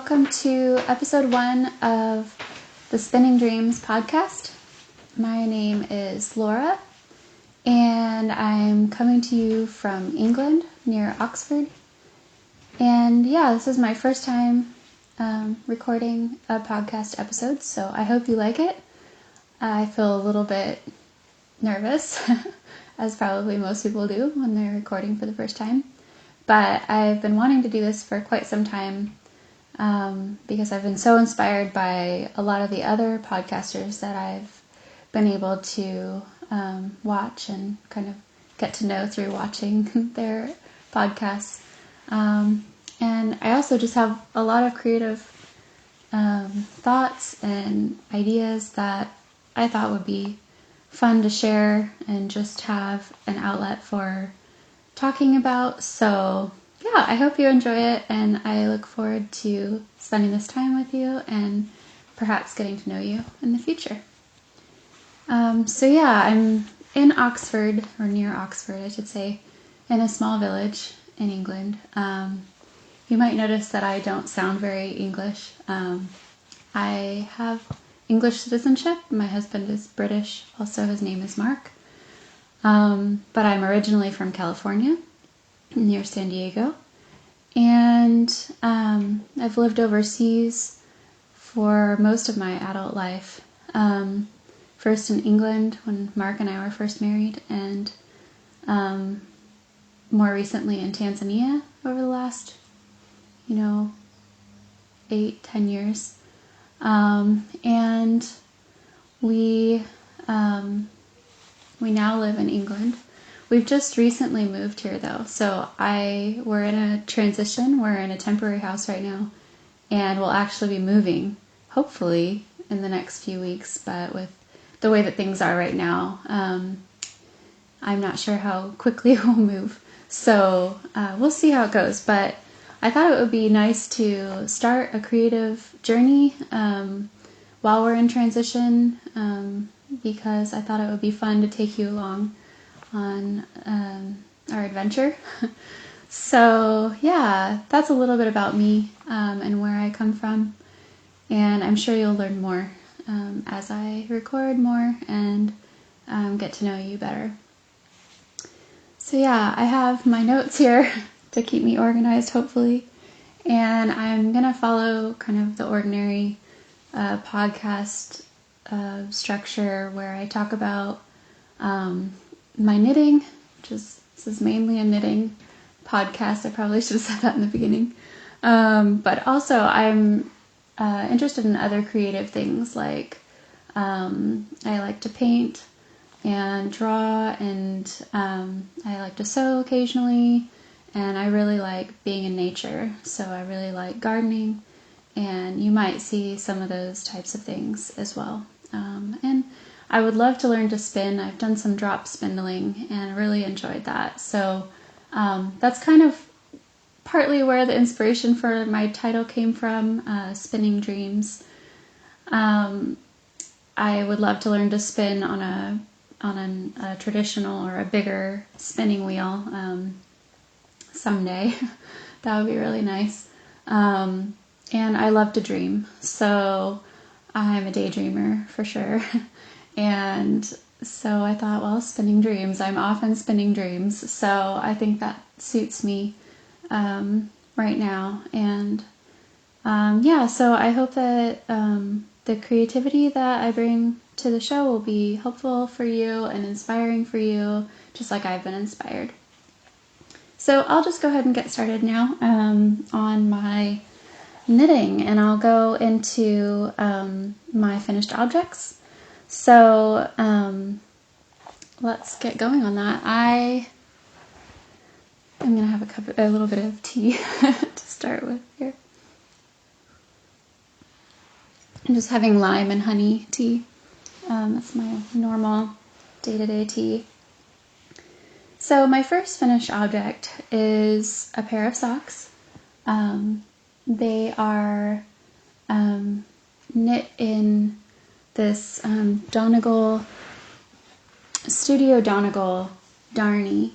welcome to episode 1 of the Spinning Dreams podcast. My name is Laura, and I'm coming to you from England, near Oxford. And yeah, this is my first time recording a podcast episode, so I hope you like it. I feel a little bit nervous, as probably most people do when they're recording for the first time. But I've been wanting to do this for quite some time because I've been so inspired by a lot of the other podcasters that I've been able to watch and kind of get to know through watching their podcasts. And I also just have a lot of creative thoughts and ideas that I thought would be fun to share and just have an outlet for talking about. So yeah, I hope you enjoy it, and I look forward to spending this time with you and perhaps getting to know you in the future. So yeah, I'm in Oxford, or near Oxford, I should say, in a small village in England. You might notice that I don't sound very English. I have English citizenship. My husband is British. Also, his name is Mark. But I'm originally from California, near San Diego. And I've lived overseas for most of my adult life. First in England when Mark and I were first married, and more recently in Tanzania over the last 8-10 years. And we now live in England. We've just recently moved here though, so we're in a transition. We're in a temporary house right now, and we'll actually be moving, hopefully, in the next few weeks, but with the way that things are right now, I'm not sure how quickly we'll move. So we'll see how it goes, but I thought it would be nice to start a creative journey while we're in transition, because I thought it would be fun to take you along on our adventure. So yeah, that's a little bit about me and where I come from, and I'm sure you'll learn more as I record more and get to know you better. So yeah, I have my notes here to keep me organized, hopefully. And I'm going to follow kind of the ordinary podcast structure where I talk about my knitting, this is mainly a knitting podcast. I probably should have said that in the beginning. But also I'm interested in other creative things, like I like to paint and draw, and I like to sew occasionally. And I really like being in nature, so I really like gardening, and you might see some of those types of things as well. And I would love to learn to spin. I've done some drop spindling and really enjoyed that. So that's kind of partly where the inspiration for my title came from, Spinning Dreams. I would love to learn to spin on a traditional or a bigger spinning wheel someday. That would be really nice. And I love to dream, so I'm a daydreamer for sure. And so I thought, well, spinning dreams, I'm often spinning dreams, so I think that suits me right now. And yeah, so I hope that the creativity that I bring to the show will be helpful for you and inspiring for you, just like I've been inspired. So I'll just go ahead and get started now on my knitting, and I'll go into my finished objects. So let's get going on that. I'm going to have a little bit of tea to start with here. I'm just having lime and honey tea. That's my normal day-to-day tea. So my first finished object is a pair of socks. They are knit in this Donegal, Studio Donegal Darnie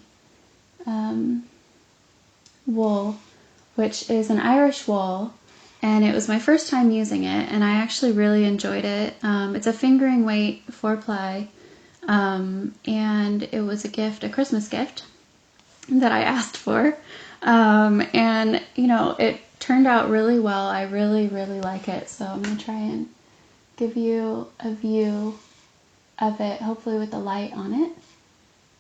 wool, which is an Irish wool, and it was my first time using it, and I actually really enjoyed it. It's a fingering weight 4-ply, and it was a Christmas gift that I asked for. And it turned out really well. I really, really like it. So I'm going to try and give you a view of it, hopefully with the light on it.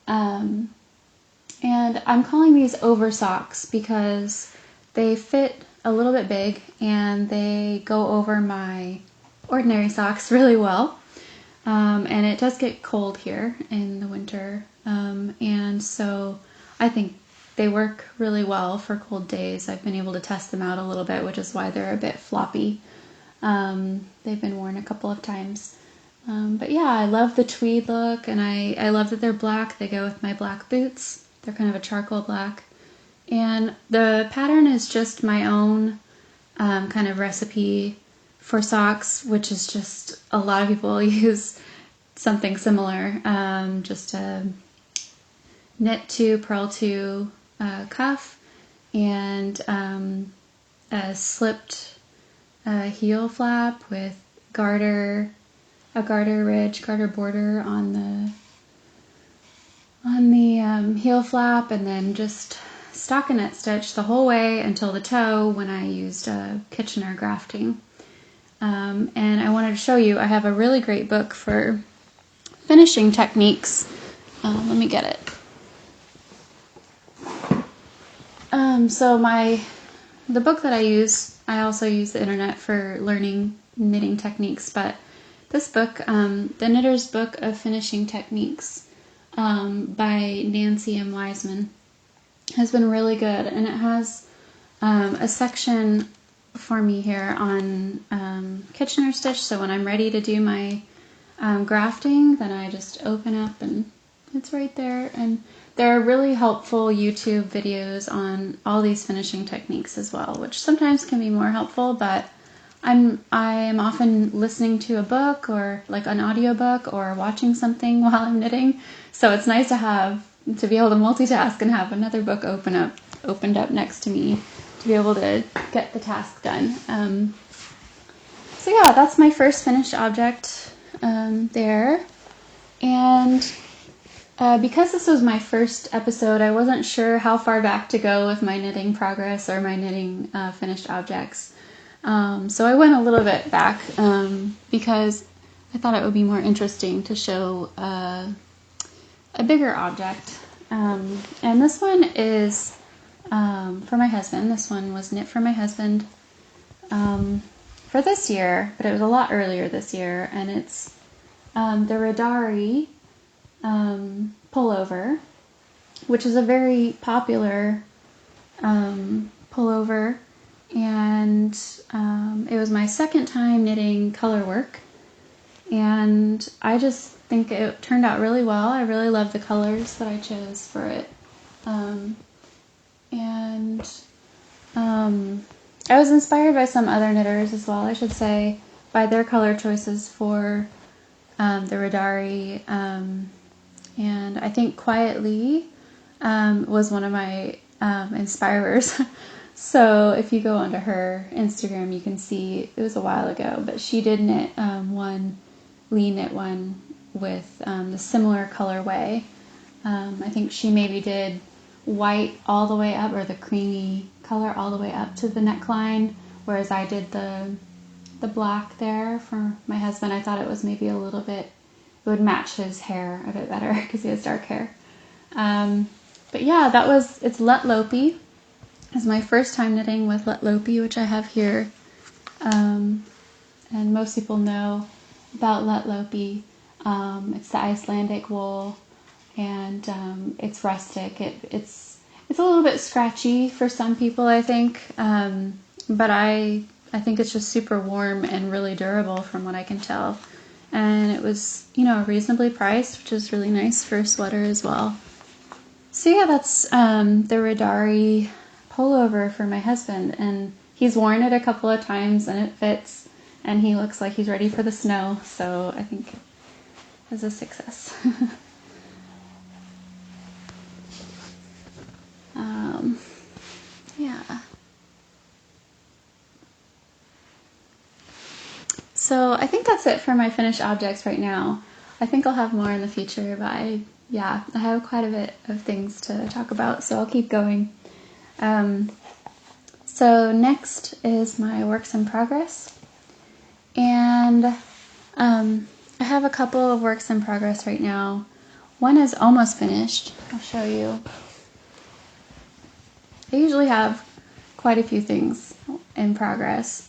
And I'm calling these over socks because they fit a little bit big and they go over my ordinary socks really well. And it does get cold here in the winter. And so I think they work really well for cold days. I've been able to test them out a little bit, which is why they're a bit floppy. They've been worn a couple of times. But yeah, I love the tweed look, and I love that they're black. They go with my black boots. They're kind of a charcoal black. And the pattern is just my own kind of recipe for socks, which is just a lot of people use something similar. Just a knit 2, purl 2 cuff, and a slipped heel flap with a garter ridge, garter border on the heel flap, and then just stockinette stitch the whole way until the toe when I used Kitchener grafting. And I wanted to show you, I have a really great book for finishing techniques. Let me get it. So the book that I use, I also use the internet for learning knitting techniques, but this book, The Knitter's Book of Finishing Techniques, by Nancie and Wiseman, has been really good, and it has a section for me here on Kitchener stitch. So when I'm ready to do my grafting, then I just open up and it's right there. And there are really helpful YouTube videos on all these finishing techniques as well, which sometimes can be more helpful, but I am often listening to a book or like an audiobook or watching something while I'm knitting. So it's nice to be able to multitask and have another book opened up next to me to be able to get the task done. So yeah, that's my first finished object there. And because this was my first episode, I wasn't sure how far back to go with my knitting progress or my knitting finished objects. So I went a little bit back because I thought it would be more interesting to show a bigger object. And this one is for my husband. This one was knit for my husband for this year, but it was a lot earlier this year. And it's the Riddari Pullover, which is a very popular pullover. And it was my second time knitting color work, and I just think it turned out really well. I really love the colors that I chose for it, and I was inspired by some other knitters as well, I should say, by their color choices for the Riddari, and I think Quietly was one of my inspirers. So if you go onto her Instagram, you can see it was a while ago, but she did knit one with the similar colorway. I think she maybe did white all the way up, or the creamy color all the way up to the neckline, whereas I did the black there for my husband. I thought it was maybe a little bit, it would match his hair a bit better because he has dark hair. But yeah, it's Let Lopey. It's my first time knitting with Let Lopey, which I have here. And most people know about Let Lopey. It's the Icelandic wool, and it's rustic. It's a little bit scratchy for some people, I think. But I think it's just super warm and really durable from what I can tell. And it was, reasonably priced, which is really nice for a sweater as well. So yeah, that's the Riddari pullover for my husband, and he's worn it a couple of times and it fits, and he looks like he's ready for the snow, so I think it's a success. Yeah. So I think that's it for my finished objects right now. I think I'll have more in the future, but I have quite a bit of things to talk about, so I'll keep going. So next is my works in progress. And I have a couple of works in progress right now. One is almost finished. I'll show you. I usually have quite a few things in progress.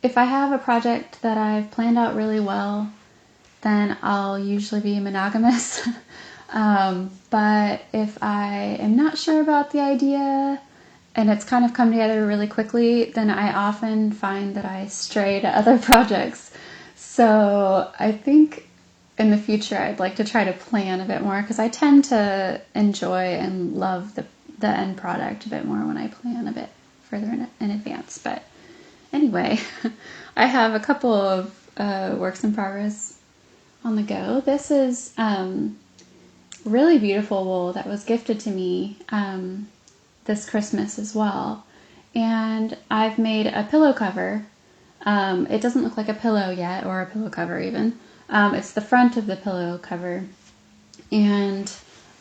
If I have a project that I've planned out really well, then I'll usually be monogamous. But if I am not sure about the idea and it's kind of come together really quickly, then I often find that I stray to other projects. So I think in the future I'd like to try to plan a bit more, because I tend to enjoy and love the end product a bit more when I plan a bit further in advance. But anyway, I have a couple of works in progress on the go. This is really beautiful wool that was gifted to me this Christmas as well. And I've made a pillow cover. It doesn't look like a pillow yet, or a pillow cover even. It's the front of the pillow cover. And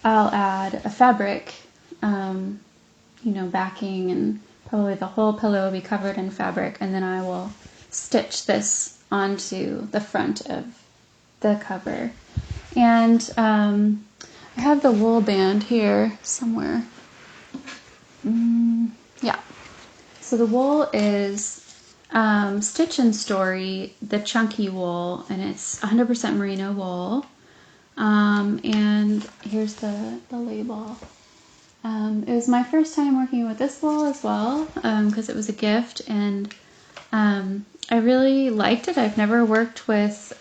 I'll add a fabric, backing, and probably the whole pillow will be covered in fabric. And then I will stitch this onto the front of the cover. And I have the wool band here somewhere. Yeah. So the wool is Stitch and Story, the chunky wool, and it's 100% merino wool. And here's the label. It was my first time working with this wool as well, because it was a gift, and I really liked it. I've never worked with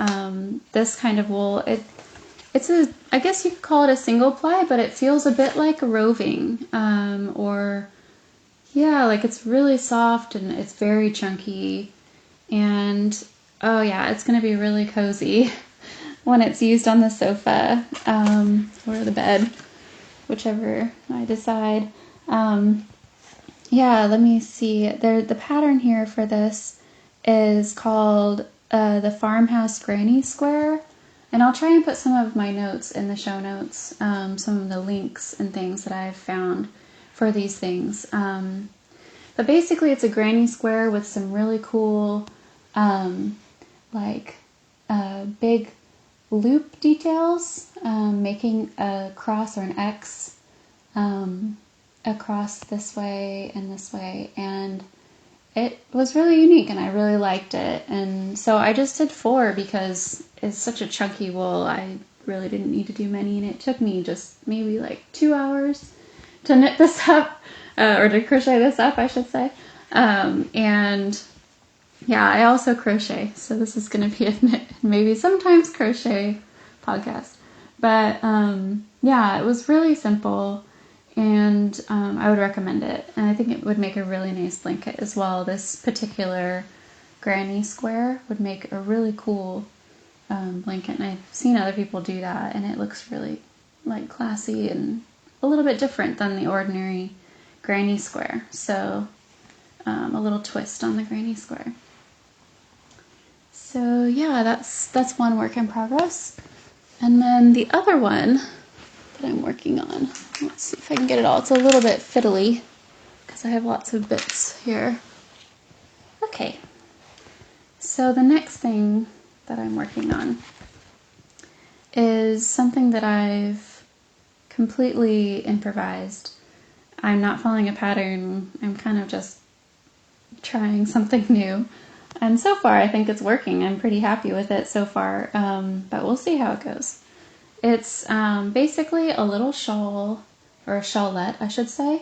this kind of wool. It's I guess you could call it a single ply, but it feels a bit like a roving, like it's really soft and it's very chunky, and oh yeah, it's going to be really cozy when it's used on the sofa or the bed, whichever I decide. Let me see. The pattern here for this is called the Farmhouse Granny Square. And I'll try and put some of my notes in the show notes, some of the links and things that I've found for these things. But basically it's a granny square with some really cool, big loop details, making a cross or an X across this way and this way. And it was really unique and I really liked it. And so I just did 4 because it's such a chunky wool. I really didn't need to do many, and it took me just maybe like 2 hours to knit this up, or to crochet this up, I should say. I also crochet, so this is going to be a knit, maybe sometimes crochet podcast. But it was really simple. And I would recommend it. And I think it would make a really nice blanket as well. This particular granny square would make a really cool blanket. And I've seen other people do that, and it looks really classy and a little bit different than the ordinary granny square. So a little twist on the granny square. So that's one work in progress. And then the other one that I'm working on. Let's see if I can get it all. It's a little bit fiddly because I have lots of bits here. Okay, so the next thing that I'm working on is something that I've completely improvised. I'm not following a pattern. I'm kind of just trying something new. And so far I think it's working. I'm pretty happy with it so far, but we'll see how it goes. It's basically a little shawl, or a shawlette, I should say.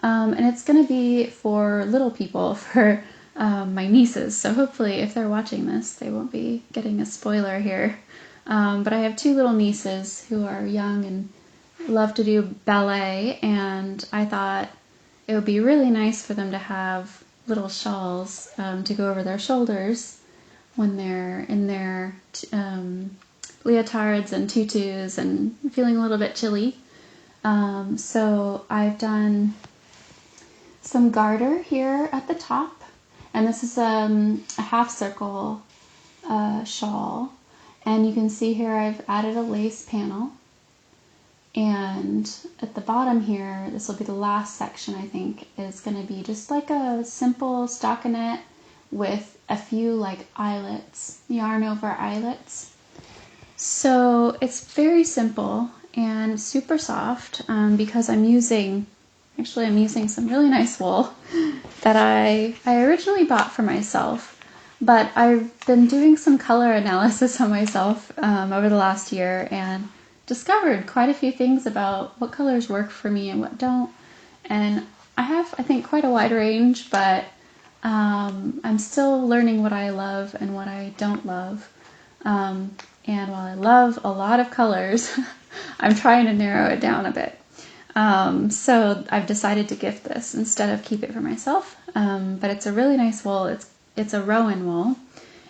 And it's going to be for little people, for my nieces. So hopefully if they're watching this, they won't be getting a spoiler here. But I have 2 little nieces who are young and love to do ballet. And I thought it would be really nice for them to have little shawls to go over their shoulders when they're in their leotards and tutus and feeling a little bit chilly. So I've done some garter here at the top, And this is a half circle shawl. And you can see here I've added a lace panel. And at the bottom here, this will be the last section, I think, is going to be just like a simple stockinette with a few like eyelets, yarn over eyelets. So it's very simple and super soft because I'm using some really nice wool that I originally bought for myself, but I've been doing some color analysis on myself over the last year and discovered quite a few things about what colors work for me and what don't. And I have, I think, quite a wide range, but I'm still learning what I love and what I don't love. And while I love a lot of colors, I'm trying to narrow it down a bit. So I've decided to gift this instead of keep it for myself. But it's a really nice wool. It's a Rowan wool,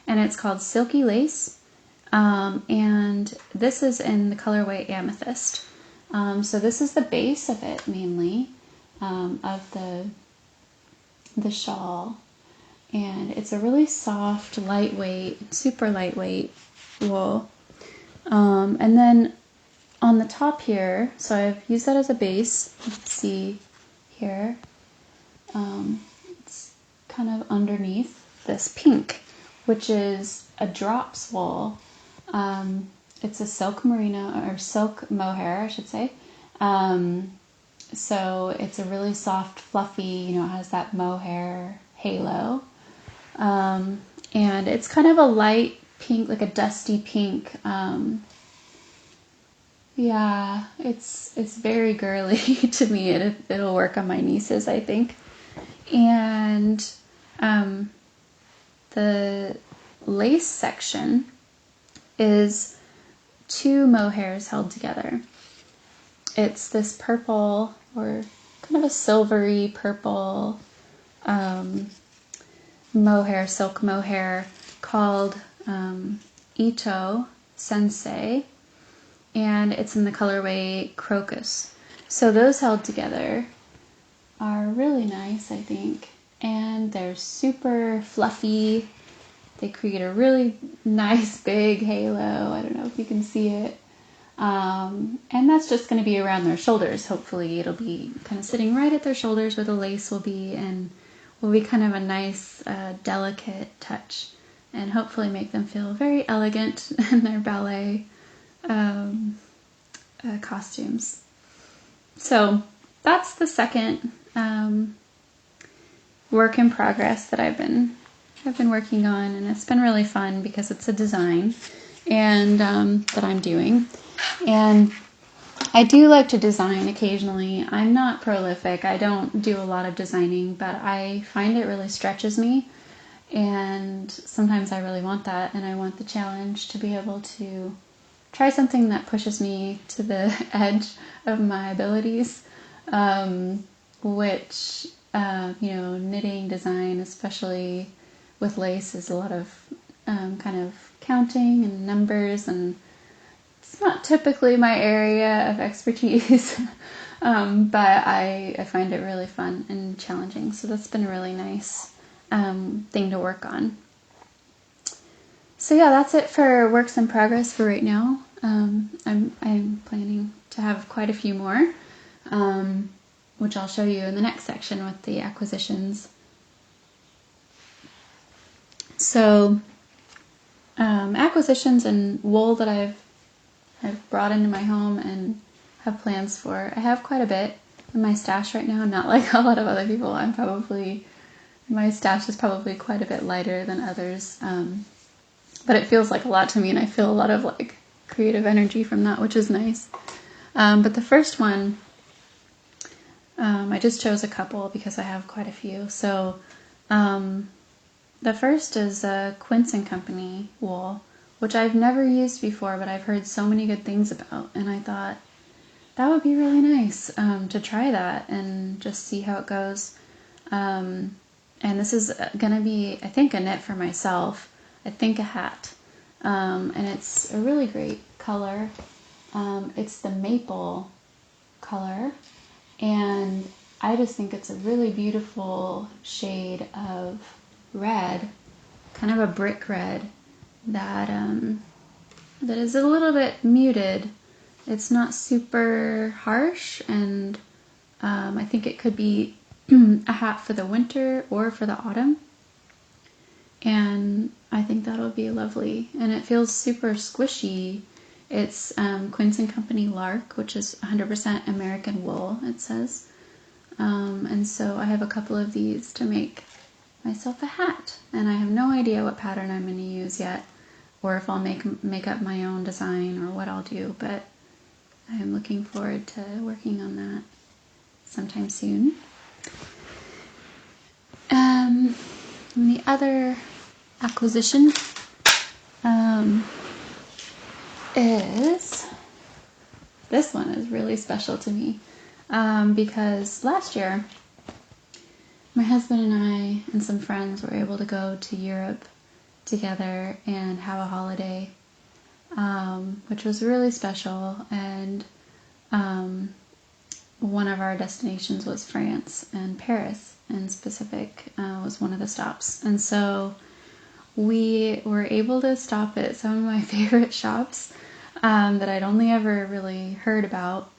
and it's called Silky Lace. And this is in the colorway Amethyst. So this is the base of it mainly, of the shawl. And it's a really soft, lightweight, super lightweight wool. And then on the top here, so I've used that as a base. You can see here, it's kind of underneath this pink, which is a drops wool. It's a silk merino, or silk mohair, I should say. So it's a really soft, fluffy, it has that mohair halo. And it's kind of a light pink, like a dusty pink. Yeah, it's very girly to me. It'll work on my nieces, I think. And the lace section is two mohairs held together. It's this purple, or kind of a silvery purple mohair, silk mohair, called Ito Sensei, and it's in the colorway Crocus. So those held together are really nice, I think, and they're super fluffy. They create a really nice big halo. I don't know if you can see it. And that's just going to be around their shoulders. Hopefully it'll be kind of sitting right at their shoulders where the lace will be, and will be kind of a nice, delicate touch, and hopefully make them feel very elegant in their ballet costumes. So that's the second work in progress that I've been working on, and it's been really fun because it's a design and that I'm doing. And I do like to design occasionally. I'm not prolific. I don't do a lot of designing, but I find it really stretches me. And sometimes I really want that, and I want the challenge to be able to try something that pushes me to the edge of my abilities, which, knitting, design, especially with lace, is a lot of kind of counting and numbers, and it's not typically my area of expertise, but I find it really fun and challenging. So that's been a really nice thing to work on. So yeah, that's it for works in progress for right now. I'm planning to have quite a few more, which I'll show you in the next section with the acquisitions. So acquisitions and wool that I've brought into my home and have plans for. I have quite a bit in my stash right now, not like a lot of other people. My stash is probably quite a bit lighter than others, but it feels like a lot to me, and I feel a lot of like creative energy from that, which is nice. But the first one, I just chose a couple because I have quite a few. So the first is a Quince & Company wool, which I've never used before, but I've heard so many good things about, and I thought that would be really nice to try that and just see how it goes. And this is going to be, I think, a knit for myself. I think a hat. And it's a really great color. It's the maple color, and I just think it's a really beautiful shade of red, kind of a brick red, that that is a little bit muted. It's not super harsh, and I think it could be a hat for the winter or for the autumn. And I think that'll be lovely. And it feels super squishy. It's Quince & Company Lark, which is 100% American wool, it says. And so I have a couple of these to make myself a hat. And I have no idea what pattern I'm going to use yet, or if I'll make up my own design or what I'll do. But I am looking forward to working on that sometime soon. And the other acquisition is, this one is really special to me, because last year my husband and I and some friends were able to go to Europe together and have a holiday, which was really special. And one of our destinations was France, and Paris in specific was one of the stops. And so we were able to stop at some of my favorite shops that I'd only ever really heard about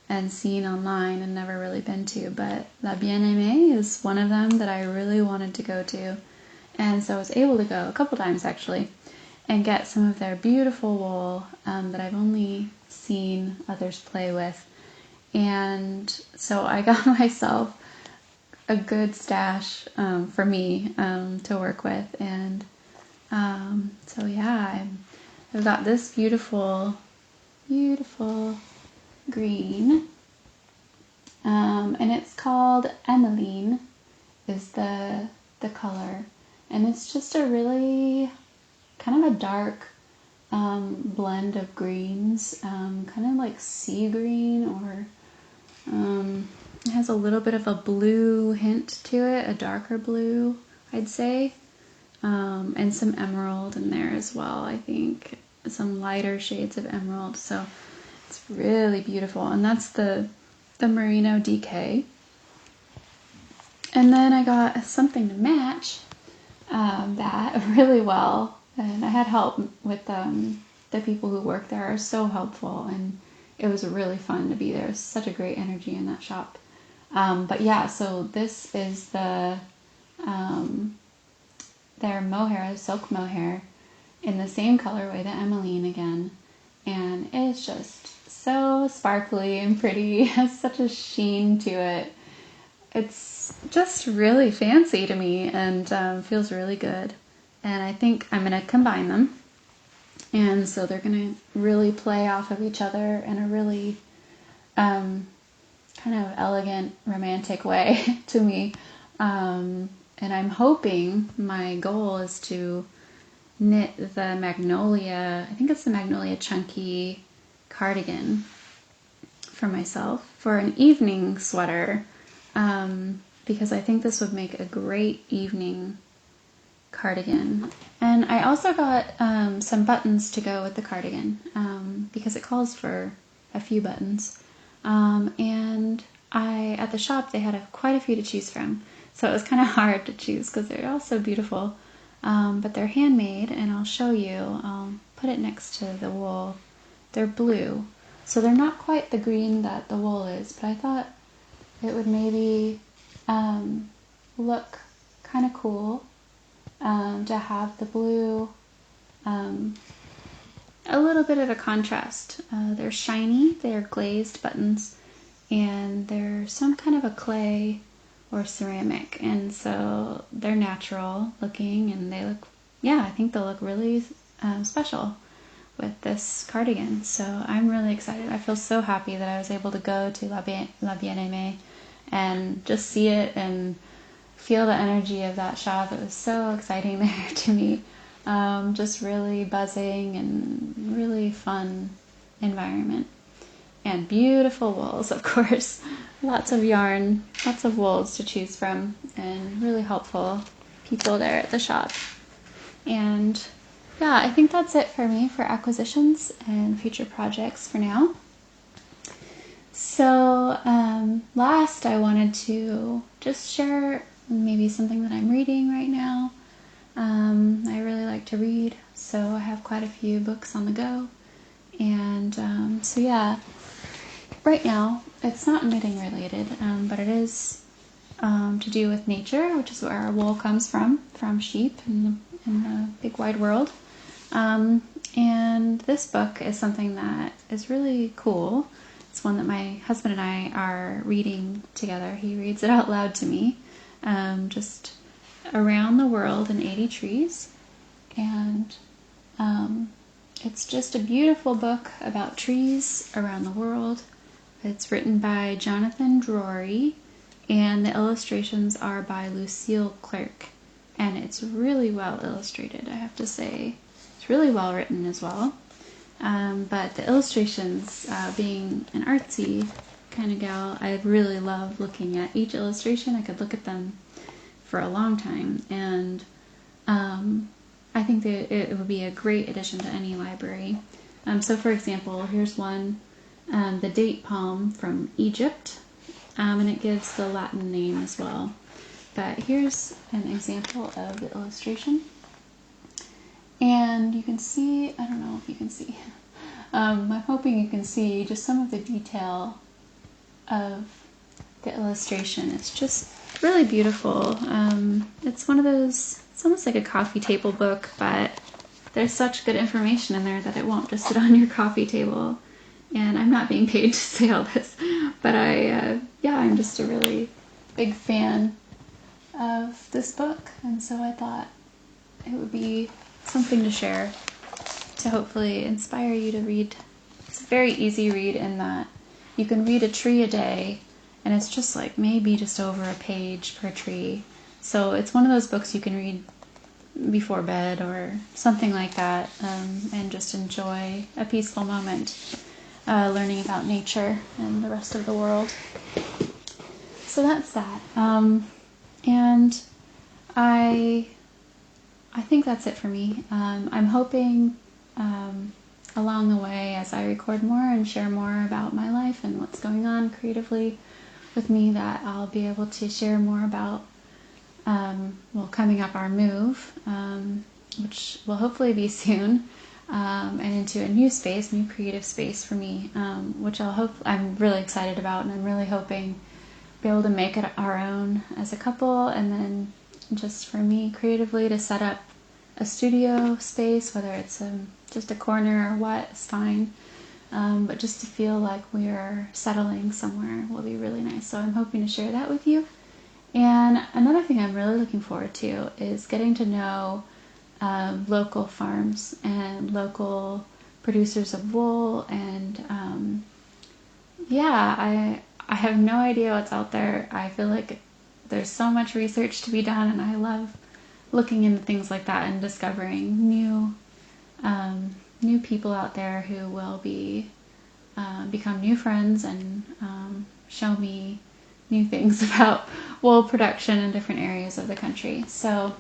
and seen online and never really been to. But La Bien-Aimée is one of them that I really wanted to go to. And so I was able to go a couple times actually and get some of their beautiful wool that I've only seen others play with. And so I got myself a good stash for me to work with. And so yeah, I've got this beautiful, beautiful green. And it's called Emmeline is the color. And it's just a really kind of a dark blend of greens, kind of like sea green, or it has a little bit of a blue hint to it, a darker blue, I'd say, and some emerald in there as well, I think, some lighter shades of emerald. So it's really beautiful, and that's the Merino DK. And then I got something to match that really well, and I had help with the people who work there are so helpful, and it was really fun to be there. It was such a great energy in that shop. But yeah, so this is their mohair, silk mohair, in the same colorway, the Emmeline again, and it's just so sparkly and pretty. It has such a sheen to it. It's just really fancy to me, and feels really good. And I think I'm going to combine them. And so they're going to really play off of each other in a really kind of elegant, romantic way to me. And I'm hoping, my goal is to knit the Magnolia, I think it's the Magnolia Chunky cardigan for myself for an evening sweater, because I think this would make a great evening cardigan. And I also got some buttons to go with the cardigan, because it calls for a few buttons. And at the shop they had quite a few to choose from, so it was kind of hard to choose because they're all so beautiful. But they're handmade, and I'll show you. I'll put it next to the wool. They're blue, so they're not quite the green that the wool is, but I thought it would maybe look kind of cool to have the blue, a little bit of a contrast. They're shiny, they're glazed buttons, and they're some kind of a clay or ceramic, and so they're natural looking, and they look, I think they'll look really special with this cardigan. So I'm really excited. I feel so happy that I was able to go to La Bien-Aimée and just see it and feel the energy of that shop. It was so exciting there to me. Just really buzzing and really fun environment. And beautiful wools, of course. Lots of yarn, lots of wools to choose from, and really helpful people there at the shop. And yeah, I think that's it for me for acquisitions and future projects for now. So last, I wanted to just share maybe something that I'm reading right now. I really like to read, so I have quite a few books on the go. And so yeah, right now it's not knitting related, but it is to do with nature, which is where our wool comes from sheep in the big wide world. And this book is something that is really cool. It's one that my husband and I are reading together. He reads it out loud to me, just Around the World in 80 Trees. And it's just a beautiful book about trees around the world. It's written by Jonathan Drori, and the illustrations are by Lucille Clerc. And it's really well illustrated, I have to say. It's really well written as well. But the illustrations, being an artsy kind of gal, I really love looking at each illustration. I could look at them for a long time. And I think that it would be a great addition to any library. So for example, here's one, the date palm from Egypt, and it gives the Latin name as well. But here's an example of the illustration. And you can see, I don't know if you can see, I'm hoping you can see just some of the detail of the illustration. It's just really beautiful. It's one of those, it's almost like a coffee table book, but there's such good information in there that it won't just sit on your coffee table. And I'm not being paid to say all this, but I'm just a really big fan of this book, and so I thought it would be something to share to hopefully inspire you to read. It's a very easy read in that you can read a tree a day, and it's just like maybe just over a page per tree. So it's one of those books you can read before bed or something like that, and just enjoy a peaceful moment learning about nature and the rest of the world. So that's that. And I think that's it for me. I'm hoping along the way, as I record more and share more about my life and what's going on creatively with me, that I'll be able to share more about coming up our move, which will hopefully be soon, and into a new space, new creative space for me, which I'm really excited about, and I'm really hoping be able to make it our own as a couple, and then just for me creatively to set up a studio space, whether it's just a corner or what, it's fine, but just to feel like we're settling somewhere will be really nice. So I'm hoping to share that with you. And another thing I'm really looking forward to is getting to know local farms and local producers of wool, and I have no idea what's out there. I feel like there's so much research to be done, and I love looking into things like that and discovering new people out there who will become new friends and show me new things about wool production in different areas of the country. So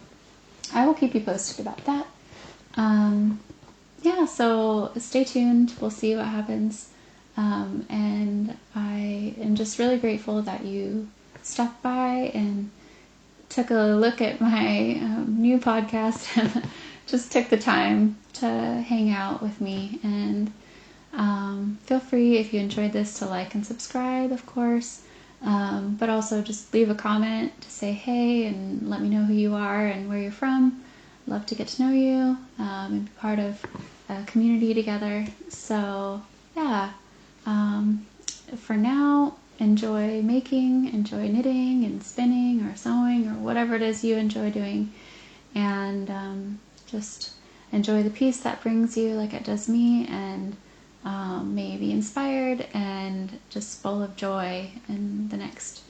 I will keep you posted about that. So stay tuned. We'll see what happens. And I am just really grateful that you stopped by and took a look at my new podcast and just took the time to hang out with me. And feel free, if you enjoyed this, to like and subscribe, of course. But also just leave a comment to say hey and let me know who you are and where you're from. Love to get to know you and be part of a community together. So for now, enjoy making, enjoy knitting and spinning or sewing or whatever it is you enjoy doing, and just enjoy the peace that brings you like it does me, and may you be inspired and just full of joy in the next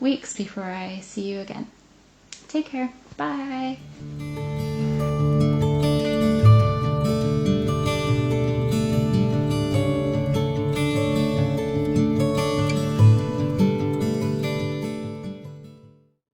weeks before I see you again. Take care. Bye.